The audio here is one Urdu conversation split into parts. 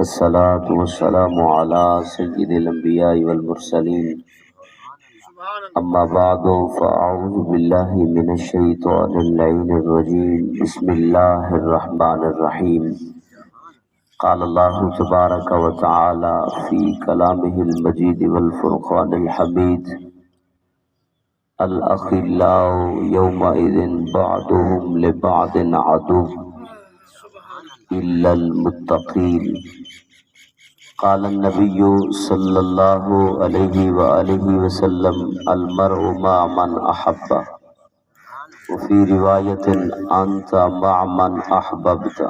والصلاة والسلام على سيد الأنبياء والمرسلين أما بعد فأعوذ بالله من الشيطان اللعين الرجيم بسم الله الرحمن الرحيم قال الله تبارك وتعالى في كلامه المجيد والفرقان الحميد الأخلاء يومئذ بعضهم لبعض عدو إلا المتقين قال النبي صلى الله عليه وآله وسلم المرء مع من أحب وفي رواية أنت مع من أحببت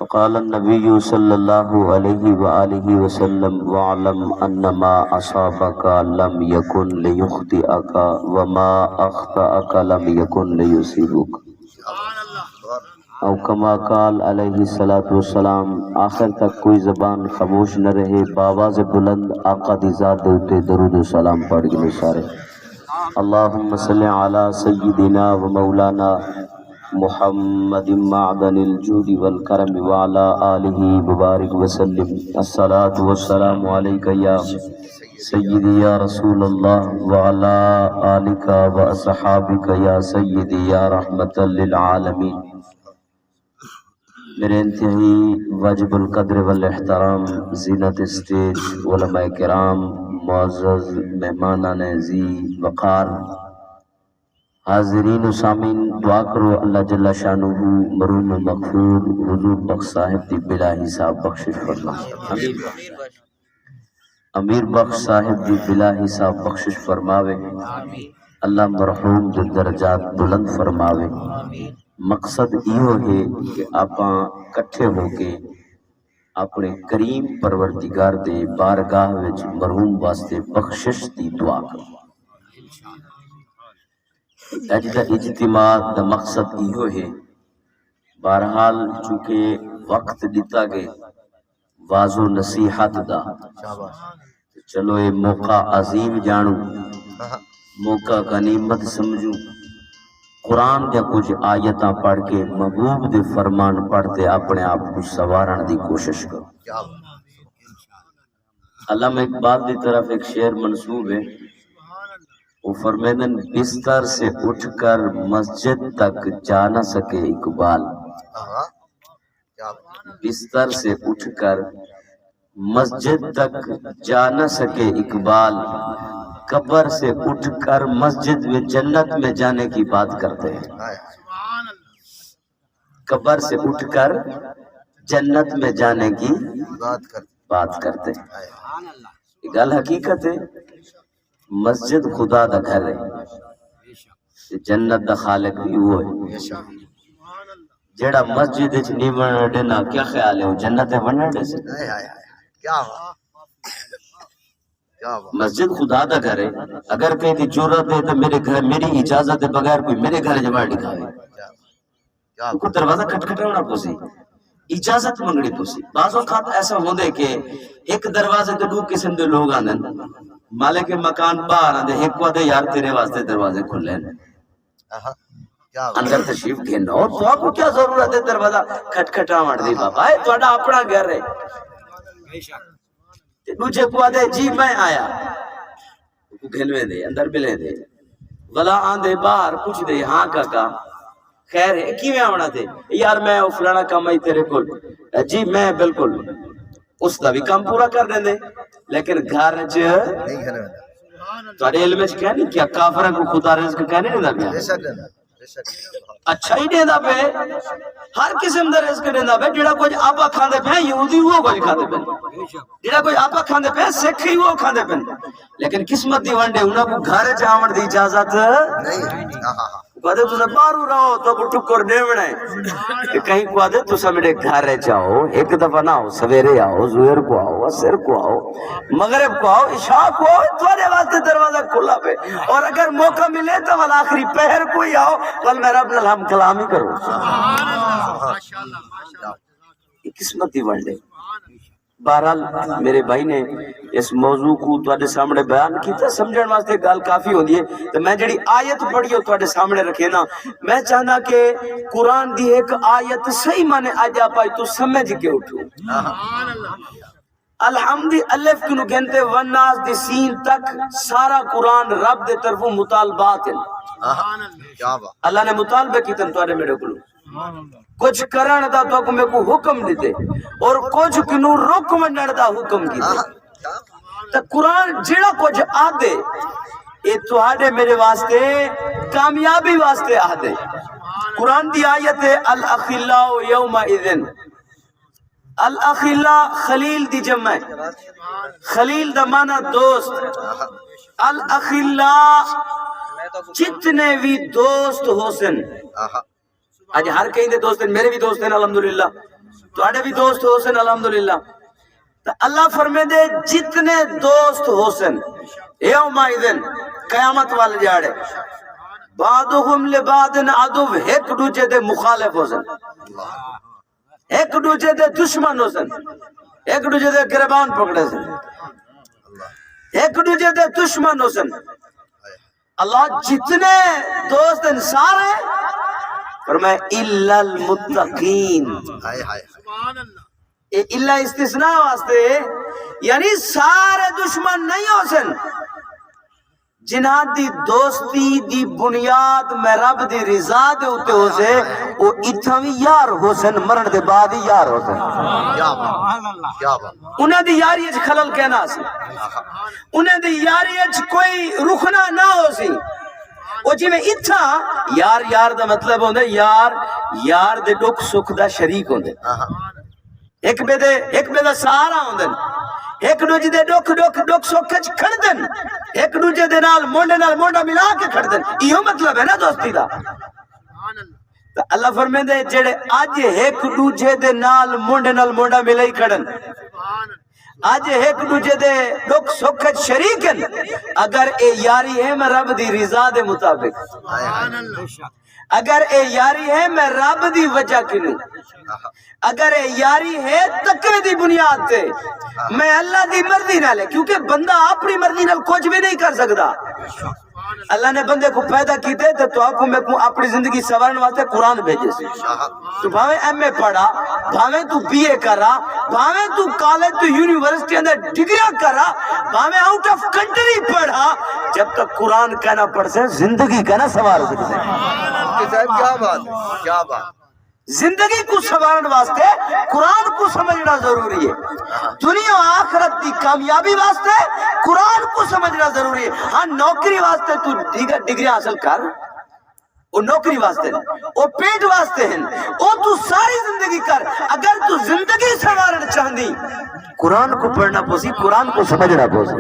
فقال النبي صلى الله عليه وآله وسلم واعلم أن ما أصابك لم يكن ليخطئك وما أخطأك لم يكن ليصيبك او کما قال علیہ الصلوۃ والسلام آخر تک کوئی زبان خاموش نہ رہے بآواز بلند آقا دی ذات دے اوتے درود و سلام پڑھ کے سارے اللہم صلی علی سیدنا و مولانا محمد معدن الجود والکرم وعلی آلہ مبارک وسلم الصلاۃ والسلام علیک یا سیدی یا رسول اللہ وعلی آلک و اصحابک یا سیدی یا رحمت للعالمین۔ میرے انتہائی واجب القدر والاحترام زینت اسٹیج علماء کرام معزز مہمانان ذی وقار حاضرین و سامعین دعا کرو اللہ جل شانہ مرحوم مغفور حضور بخش صاحب دی بلا حساب بخشش فرمائے، امیر بخش صاحب دی بلا حساب بخشش فرماوے، اللہ مرحوم دے درجات بلند فرماوے۔ مقصد یہ ہے کہ آپاں کٹھے ہو کے اپنے کریم پروردگار دے بارگاہ وچ مرحوم واسطے بخشش دی دعا کرو۔ اج دا اجتماع دا مقصد یہ ہے، بہرحال چونکہ وقت دیتا گئے واضح و نصیحت دا، چلو یہ موقع عظیم جانو، موقع غنیمت سمجھو، قرآن دے کچھ آیتاں پڑھ کے محبوب دے فرمان پڑھتے اپنے آپ کو سوارن دی کوشش کرو۔ علامہ اقبال دی طرف ایک شعر منسوب ہے، وہ فرمیدن بستر سے اٹھ کر مسجد تک جا نہ سکے اقبال، بستر سے اٹھ کر مسجد تک جا نہ سکے اقبال، قبر سے اٹھ کر مسجد میں جنت میں جانے کی بات کرتے ہیں، قبر سے اٹھ کر جنت میں جانے کی بات کرتے ہیں۔ یہ گل حقیقت ہے، مسجد خدا دا گھر ہے، جنت دا خالق بھی وہ ہے۔ جیڑا مسجد وچ نہیں بننے نا کیا خیال ہے وہ جنت ہے بننے سے؟ مسجد خدا دا گھر ہے، اگر کہیں دی جرت ہے تو میرے گھر میری اجازت ہے بغیر کوئی میرے گھر جمع دکھاوے، کو دروازہ کھٹکھٹانا پوسی، اجازت منگنی پوسی۔ بعض اوقات ایسا ہوندے کہ ایک دروازے تے دو قسم دے لوگ آندے، مالک مکان باہر آندے، ایک وعدے یار تیرے واسطے دروازے کھلے ہیں، اندر تشریف گھنو، اور تو آپ کو کیا ضرورت ہے دروازہ کھٹکھٹاوڑ دی؟ بابا اے تہاڈا اپنا گھر ہے۔ مجھے کو آدھے جی میں آیا، گھنوے دے اندر بلے دے بلا آندے باہر پوچھ دے ہاں کاکا خیر ہے کیویں آونا تھے؟ یار میں فلانا کام آئی تیرے کول، جی میں بالکل اس دا بھی کام پورا کر دیں دے، لیکن گھر تھوڑے علم وچ کہہ نہیں کیا کافراں کو خدا رزق کہنے نہیں دا پیا؟ اچھا ہی دیندا پے، ہر قسم دا رزق دیندا پے۔ جڑا کچھ آپا کھاندے پے یہودی وہ کچھ کھاندے پے، جڑا کوئی آپا کھاندے پے سکھ ہی وہ کھاندے پے، لیکن قسمت دی ونڈے انہاں کو گھر جاون دی اجازت نہیں۔ کہتے تسا باہروں رہو تو کو ٹکر دیونا ہے کہ کہیں کو آدھے تسا میرے گھر جاؤ، ایک دفعہ نہ ہو، سویرے آؤ، زہر کو آؤ، عصر کو آؤ، مغرب کو آؤ، عشاء کو آؤ، تمہارے واسطے دروازہ کھلا پہ، اور اگر موقع ملے تو والا آخری پہر کو ہی آؤ، کل میں رب ہم کلام ہی کرو۔ یہ قسمت دی ونڈے، بہرحال میرے بھائی نے اس موضوع کو تواڈے سامنے بیان کیتا، سمجھن واسطے گل کافی ہوندی ہے، تے میں جڑی آیت پڑھی او تواڈے سامنے رکھے نا، میں چاہنا کہ قرآن دی ایک آیت صحیح معنی اج آپ تو سمجھ کے اٹھو۔ الحمد الف کنو گنتے وناس دی سین تک سارا قرآن رب دے طرفوں مطالبات ہیں۔ اللہ نے مطالبے کیتے تواڈے میرے کو کچھ کرن دا تو کو میں کو حکم دیتے اور کچھ کنو رک منڈ دا حکم کیتے۔ تو قرآن جڑا کچھ آدھے اے تواڈے میرے واسطے کامیابی واسطے آدھے۔ قرآن دی آیت ہے الاخلاء یومئذ، الاخلاء خلیل دی جمع ہے، خلیل دا معنی دوست، الاخلاء جتنے بھی دوست ہو سن، آج ہر کہیں دے دوست ہیں، میرے بھی دوست ہیں الحمدللہ، تو آڑے بھی دوست ہو سن الحمدللہ، تو اللہ فرمے دے جتنے دوست ہو سن یومئذ قیامت والے جاڑے بعضهم لبعض عدو، ایک دوجے دے مخالف ہو سن، ایک دوجے دے دشمن ہو سن، ایک دوجے دے گربان پکڑے سن، ایک دوجے دے دشمن ہو سن۔ اللہ جتنے دوست ہیں سارے فرمائے الا المتقین، الا استثناء واسطے یعنی سارے دشمن نہیں ہو سن، جنہاں دی دوستی دی بنیاد میں رب دی رضا دے ہوتے ہو سے وہ اتھا بھی یار ہو سن، مرن دے بعد ہی یار ہو سن، انہیں دی یاری اچھ خلل کہنا سی، انہیں دی یاری اچھ کوئی رخنا نہ ہو سی، وہ جی میں اتھا یار یار دا مطلب ہوندے یار یار دے دکھ سکھ دا شریک ہوندے، ایک بے دا سہارا ہوندے، ایک دوجے دے دکھ سکھ کھڑ دن، ایک دوجے دے نال مونڈا ملا کے کھڑ دن، یہ مطلب ہے نا دوستی دا۔ تو اللہ فرمائے دے جڑے آج ایک دوجے دے نال مونڈا ملائی کھڑن، آج ایک دوجے دے دکھ سکھ شریکن، اگر اے یاری ہے میں رب دی رضا دے مطابق، اگر اے یاری ہے میں رب دی وجہ کنوں، اگر اے یاری ہے تقوی دی بنیاد تے میں اللہ دی مرضی نہ لے، کیونکہ بندہ اپنی مرضی نہ کچھ بھی نہیں کر سکتا۔ اللہ نے بندے کو پیدا کیتے تو آپ کو میں اپنی زندگی سوارن واسطے قرآن بھیجے سے، تو بھاویں ایم اے پڑھا، بھاویں تو بی اے کرا، بھاویں تو کالج تو یونیورسٹی اندر ڈگریاں کرا، بھاویں آؤٹ آف کنٹری پڑھا، جب تک قرآن کہنا پڑھ سے زندگی کہنا سوار سکتے ہیں۔ کیا بات، کیا بات، زندگی کو سنوارن واسطے قرآن کو سمجھنا ضروری ہے، دنیا و آخرت دی کامیابی واسطے قرآن کو سمجھنا ضروری ہے۔ ہاں نوکری واسطے تو دیگر ڈگریاں حاصل کر، وہ نوکری واسطے ہیں، وہ پیٹ واسطے ہیں، وہ تو ساری زندگی کر، اگر تو زندگی سنوارن چاہنی قرآن کو پڑھنا پوسی، قرآن کو سمجھنا پوسی۔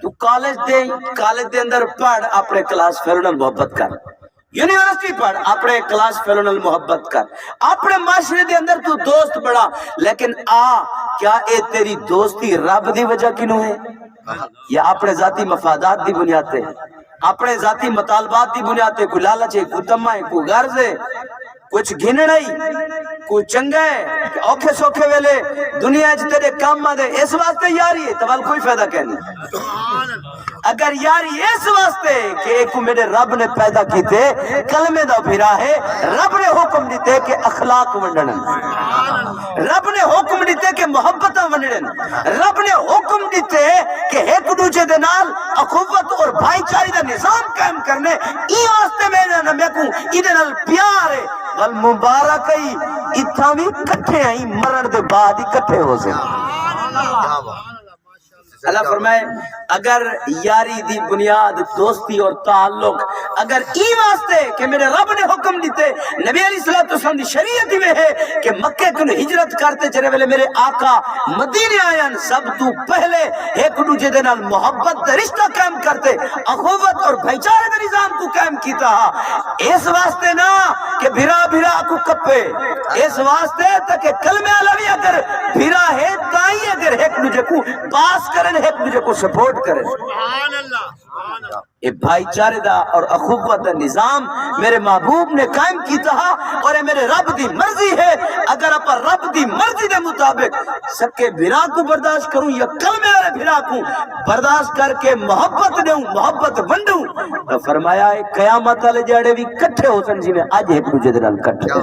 تو کالج دے اندر پڑھ، اپنے کلاس فیلو نال محبت کر، یونیورسٹی پڑھ، اپنے کلاس فیلو نال محبت کر، اپنے معاشرے دے اندر تو دوست بڑھا، لیکن کیا اے تیری دوستی رب دی وجہ کنوں ہے یا اپنے ذاتی مفادات دی بنیاد تے، اپنے ذاتی مطالبات دی بنیاد تے؟ کوئی لالچ ہے، کوئی تمہ ہے، کوئی غرض ہے، کچھ گھننا ہی، کوئی چنگا ہے، اوکھے سوکھے ویلے دنیا جی تیرے کام دے، اس واسطے یاری ہے، تو کوئی فائدہ کہنی۔ اگر یاری اس واسطے کہ ایک میرے رب نے پیدا کیتے کلمے دا پھرا ہے، رب نے حکم دیتے کہ اخلاق ونڈن، رب نے حکم دیتے کہ محبتاں ونڈن، رب نے حکم دیتے کہ ایک دوجے دے نال اخوت اور بھائی چارے دا نظام قائم کرنے، ای واسطے میں کو ادھے نال پیار ہے، والمبارکی اتھا بھی کٹھے ہیں، مرن دے بعد ہی کٹھے ہو سے۔ اللہ فرمائے اگر یاری دی بنیاد دوستی اور تعلق اگر ای واسطے کہ میرے رب نے حکم دیتے، نبی علیہ السلام دی شریعت میں ہے کہ مکہ کو ہجرت کرتے چلے ویلے میرے آقا مدینے آئین، سب تو پہلے ایک دوجے دے نال محبت دا رشتہ قائم کرتے، اخوت اور بھائی چارے دا نظام کو قائم کیتا، اس واسطے نہ کہ بھرا کو کپے، اس واسطے تک کلمہ علوی اگر بھرا ہے تائی اگر ایک دوجے کو پاس کرے کریں ایک دوسرے کو سپورٹ کریں. یہ بھائی چارے دا اور اخوت دا نظام میرے محبوب نے قائم کیتا اور یہ میرے رب دی مرضی ہے. اگر اپا رب دی مرضی دے مطابق سکے بھرا کو برداشت کروں یا کلمے والے بھرا کو برداشت کر کے محبت دوں محبت ونڈوں تو فرمایا ہے قیامت والے جڑے بھی کٹھے ہو سن جی میں اج ایک دوسرے دے نال کٹھے.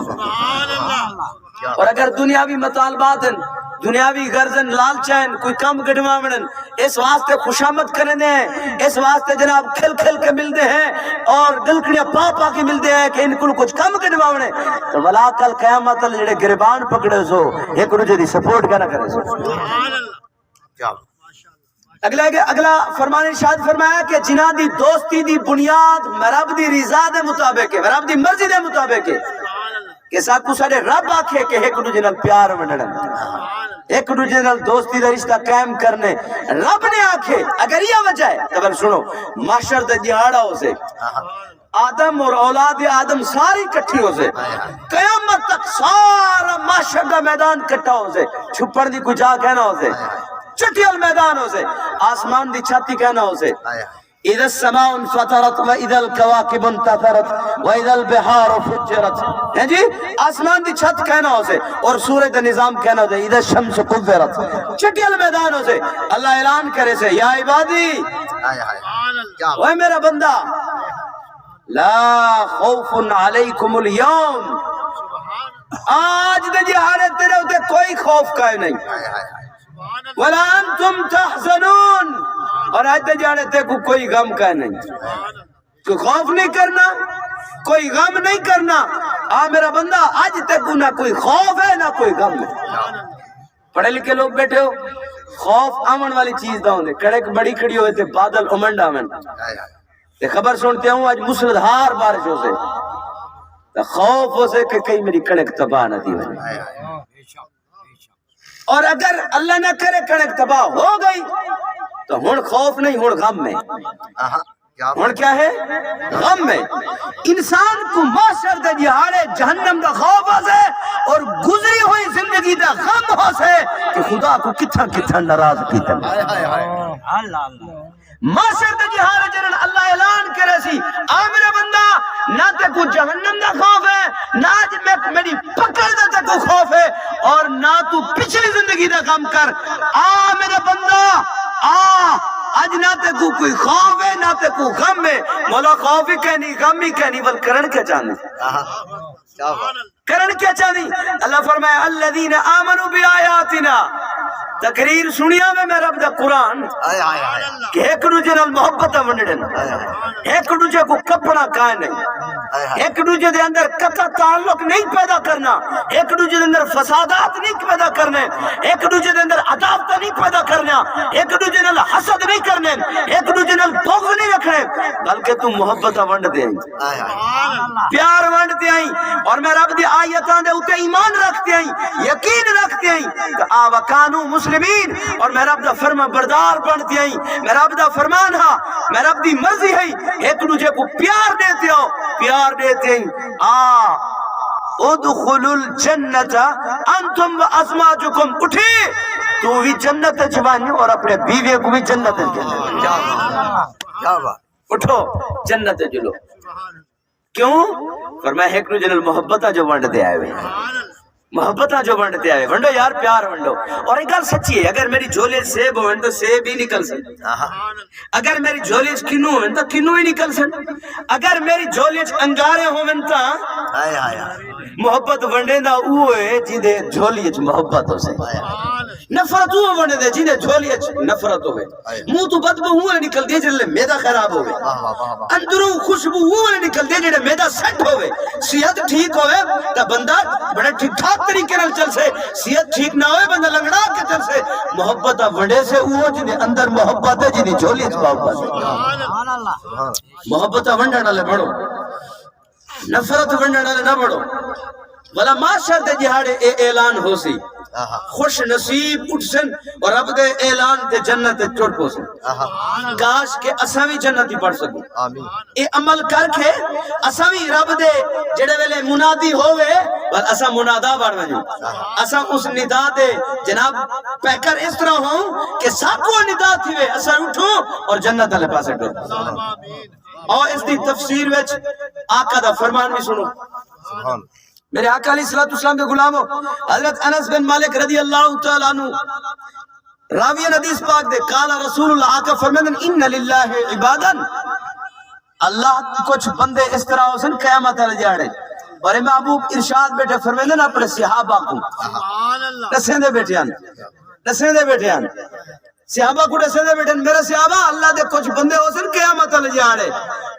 اور اگر دنیاوی مطالبات ہیں دنیاوی غرضن لالچائن کوئی کم گڑواوڑن اس واسطے خوشامد کرنے ہیں اس واسطے جناب کھل کھل کے ملتے ہیں اور دلکڑیاں پا پا کے ملتے ہیں کہ ان کو کچھ کم گڑواوڑے تو ولا کل قیامت اللہ جڑے گربان پکڑے سو ایک روجہ دی سپورٹ کرنا کرے سو. اگلا فرمان ارشاد فرمایا کہ جنہ دی دوستی دی بنیاد رب دی رضا دے مطابق ہے رب دی مرضی دے مطابق ہے کہ ساتھ کو سارے رب آکھے کہ ایک دوسرے نال پیار ونڈن ایک دوسرے نال دوستی دا رشتہ قائم کرنے رب نے آکھے. اگر یہ وجہ ہے تو پھر سنو محشر دا جہاڑا ہو سے آدم اور اولاد آدم ساری کٹھی ہو سے قیامت تک سارا محشر دا میدان کٹھا ہو سے چھپڑ دی کچھ کہنا ہو سے چٹیل میدان ہو سے آسمان دی چھاتی کہنا ہو سے اذا السماء انفطرت واذا الكواكب انتثرت واذا البحار فجرت ہیں جی آسمان دی چھت کہنا ہو سے اور سورج دا نظام کہنا ہو سے اذا الشمس كورت چٹیل میدان ہو سے اللہ اعلان کرے سے یا عبادی اے میرا بندہ لا خوف علیکم اليوم آج دے جہارے تیرے ہوتے کوئی خوف کا نہیں وَلَا أَنْتُمْ تَحْزَنُونَ اور آج تے جانے تے کوئی غم کا نہیں کوئی خوف نہیں کرنا کوئی غم نہیں کرنا. میرا بندہ آج تے کو نہ کوئی خوف ہے نہ کوئی غم ہے. پڑھے لکھے لوگ بیٹھے ہو خوف آمن والی چیز دا ہوندے کڑک بڑی کھڑی ہوئے تے بادل امنڈ آمن تے خبر سنتے ہوں آج مسلدھار بارش ہو سے تے خوف ہو سے کہ کئی میری کڑک تباہ نہ دی ہوئی. اور اگر اللہ نہ کرے کڑک تباہ ہو گئی تو ہن خوف نہیں ہن غم میں ہن کیا ہے غم میں. انسان کو معاشر دے جہاڑے جہنم دا خوف ہو سے اور گزری ہوئی زندگی دا غم ہو سے کہ خدا کو کتھا کتھا ناراض کیتا معاشر دے جہاڑے جنن اللہ اعلان کرے سی میرا بندہ نہ تے کو جہنم دا خوف ہے نہ میری پکڑ دا تے کو خوف ہے اور نہ تو پچھلی زندگی دا غم کر. میرا بندہ آج نہ تے کو کوئی خوف ہے نہ تے کو غم ہے. مولا خوف ہی کہنی غم ہی کہنی بل کرن کیا چاہنے کرن کیا چاہنی. اللہ فرمایا الذین آمنوا بآیاتنا تقریر سنیا میں رب دا قرآن کہ ایک دوجے نال محبت ونڈن ایک دوجے کو کپڑا کائے نہیں ایک دوجے دے اندر قطع تعلق نہیں پیدا کرنا ایک دوجے دے اندر فسادات نہیں پیدا کرنے ایک دوجے دے اندر عداوت نہیں پیدا کرنا ایک دوجے نال حسد نہیں کرنے ایک دوجے نال بغض نہیں رکھنے بلکہ تم محبت ونڈ دے پیار ونڈ دے اور میں رب دی آیتاں دے اوتے ایمان رکھتے ہیں یقین رکھتے ہیں کہ وکانو مسلمین اور میں رب دا فرما بردار بنتے ہیں میں رب دا فرمان ہاں میں رب دی مرضی ہے ایک دوجے کو پیار دیتے ہو پیار دیتے ہیں ادخلوا الجنت انتم وازواجکم اٹھے تو بھی جنت جوانی اور اپنے بیوی کو بھی جنت اٹھو جنت جلو. کیوں فرمایا ایک دوجے نال محبت جو ونڈ دے آئے ہوئے محبت جو ونڈتے آئے ونڈو یار پیار ونڈو. اور ایک گل سچی ہے اگر میری جھولے سیب ہوئے تو سیب ہی نکل سن اگر میری جھولے کنو ہوئے تو کنو ہی نکل سن اگر میری جھولے انگارے ہوئے تو محبت ونڈے دا اوے جیدے جھولی محبت ہو سے نفرت ہوئے ونڈے دے جیدے جھولی نفرت ہوئے منہ تو بدبو ہوئے نکل دے جلے میدہ خراب ہوئے اندروں خوشبو ہوئے نکل دے جلے میدہ سیٹ ہوئے صحت ٹھیک ہوئے تا بندہ بڑے ٹھیک ٹھاک طریقے نال چل سے صحت ٹھیک نہ ہوئے بندہ لنگڑا کے چل سے محبت ونڈے سے اوہ جیدے اندر محبت ہے جیدے جھولی محبت ہے محبت ونڈے نالے بڑھو نفرت ونڈے نالے نہ بڑھو. بلا معاشر دے جہاڑے اعلان ہو سی خوش نصیب اٹھسن اور رب دے اعلان تے جنت ٹوٹ پو سن کاش کہ اساں وی جنت پڑھ سکوں اے عمل کر کے اساں وی رب دے جڑے ویلے منادی ہوئے پر اساں منادا بن ونجو اساں اس ندا دے جناب پیکر اس طرح ہوں کہ ساکو ندا تھی وے اسا اٹھو اور جنت والے پاسے ٹر اور اس دی تفسیر وچ آقا دا فرمان بھی سنو سبحان میرے آقا علیہ الصلوۃ والسلام کے غلاموں حضرت انس بن مالک رضی اللہ تعالی عنہ راوی حدیث پاک دے قال رسول اللہ آقا فرماتے ہیں ان للہ عبادا اللہ کچھ بندے اس طرح ہوسن قیامت والے جاڑے اور محبوب ارشاد بیٹھے فرماتے ہیں اپنے صحابہ کو دسیں دے بیٹھیاں صحابہ کو دسیں دے بیٹھے میرے صحابہ اللہ دے کچھ بندے ہوسن قیامت والے جاڑے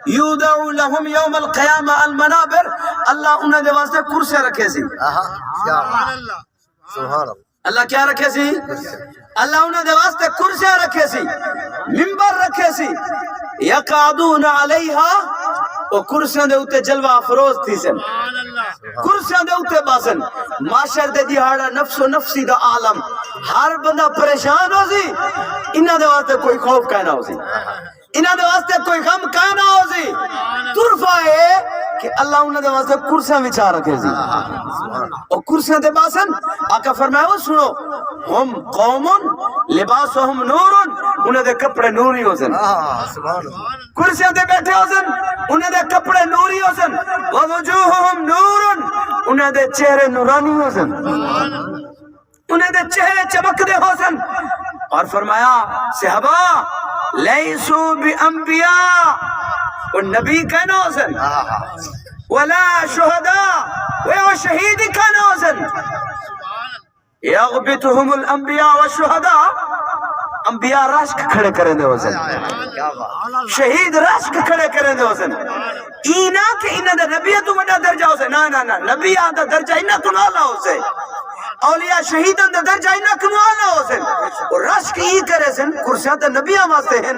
یودعو لہم یوم القیامہ المنابر اللہ انہاں دے واسطے کرسیاں رکھے سی سبحان اللہ اللہ کیا رکھے سی اللہ انہاں دے واسطے کرسیاں رکھے سی منبر رکھے سی یقعدون علیہا او کرسیاں دے اوتے جلوہ افروز تھی سن کرسیاں دے اوتے باسن معاشر دے دیہاڑا نفس و نفسی دا عالم ہر بندہ پریشان ہو سی انہاں دے واسطے کوئی خوف کہنا ہو سی انہاں دے واسطے کوئی غم کہنا ہو سی طرفہ ہے کہ اللہ انہاں دے واسطے کرسیاں بچھا رکھے سی اور کرسیاں دے باسن آقا فرمایا وہ سنو ہم قوم لباسہم نور انہاں دے کپڑے نوری ہو سن کرسیاں دے بیٹھے ہو سن انہاں دے کپڑے نوری ہو سن ووجوہہم نور انہاں دے چہرے نورانی ہو سن انہاں دے چہرے چمکدے ہو سن اور فرمایا صحابہ لیسو بانبیاء اور نبی کہنا ہو سن ولا شہداء وہ شہید کہنا ہو سن یغبطہم الانبیاء والشہداء انبیاء رشک کھڑے کریں دے ہو سن شہید رشک کھڑے کریں دے ہو سن اینا کہ انہاں دا نبیہ تو بڑا درجہ ہو سن نا نبیہ دا درجہ انہاں تو نالا ہو سن اولیاء شہیدان دا درجہ انہاں تو نالا ہو سن اور رشک ای کرے سن کرسیاں تا نبیہ واسطے ہیں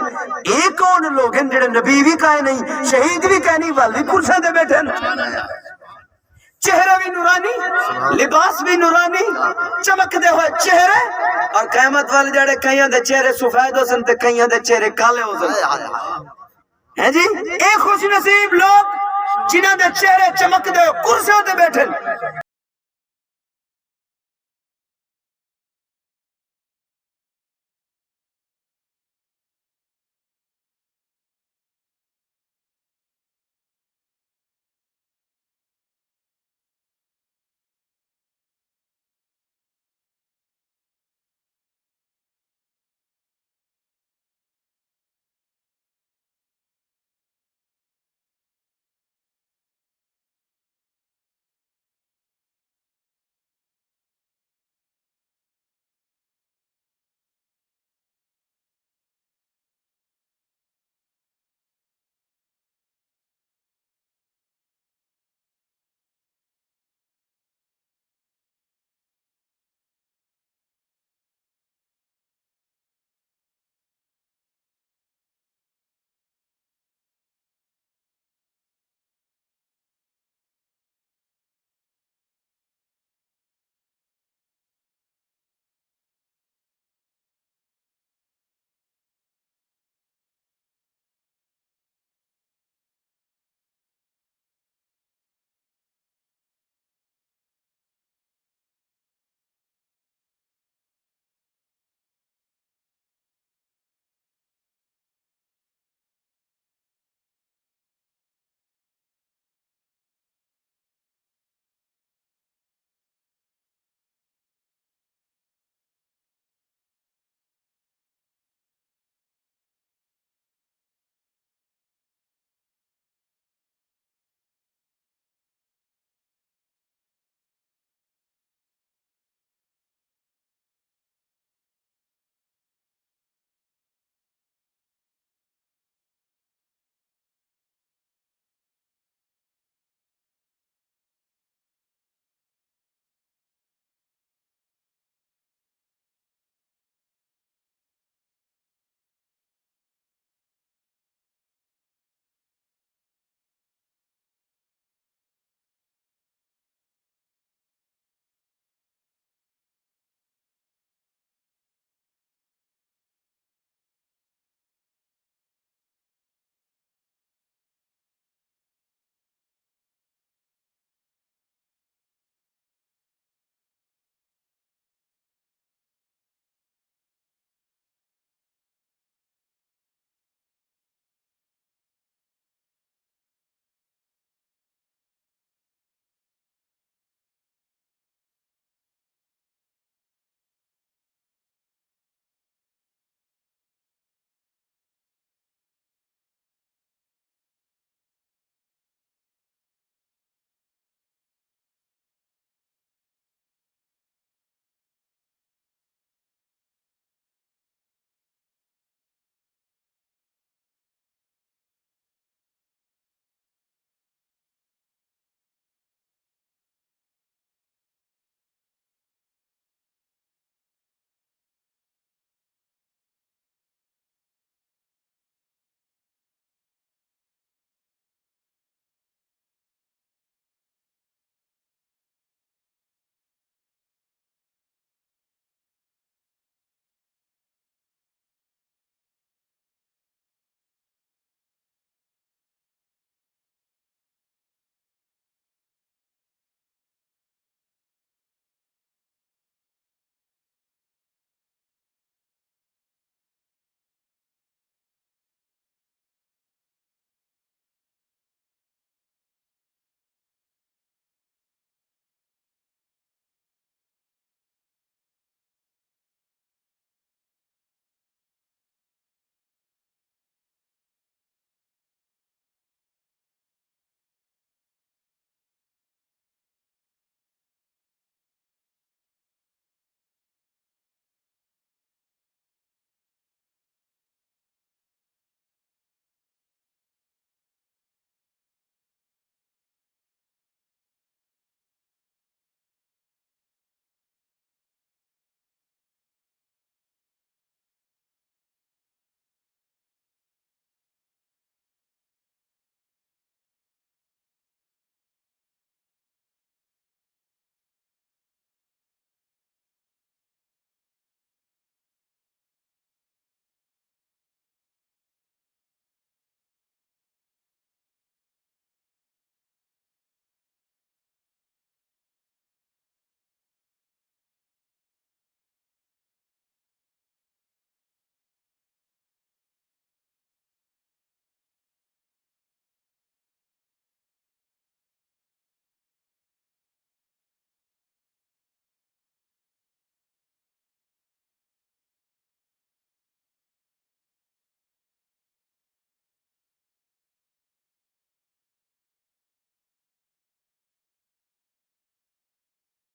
ایک کون لوگ ہیں جڑے نبی بھی کہے نہیں شہید بھی کہے نہیں والدی کرسیاں دے بیٹھے ہیں چہرہ بھی نورانی لباس بھی نورانی چمک دے ہوئے چہرے اور قیامت والے جڑے کئیاں دے چہرے سفید ہو سن تے کئیاں دے چہرے کالے ہو سن ہیں جی ایک خوش نصیب لوگ جنہاں دے چہرے چمک دے کرسیوں دے بیٹھے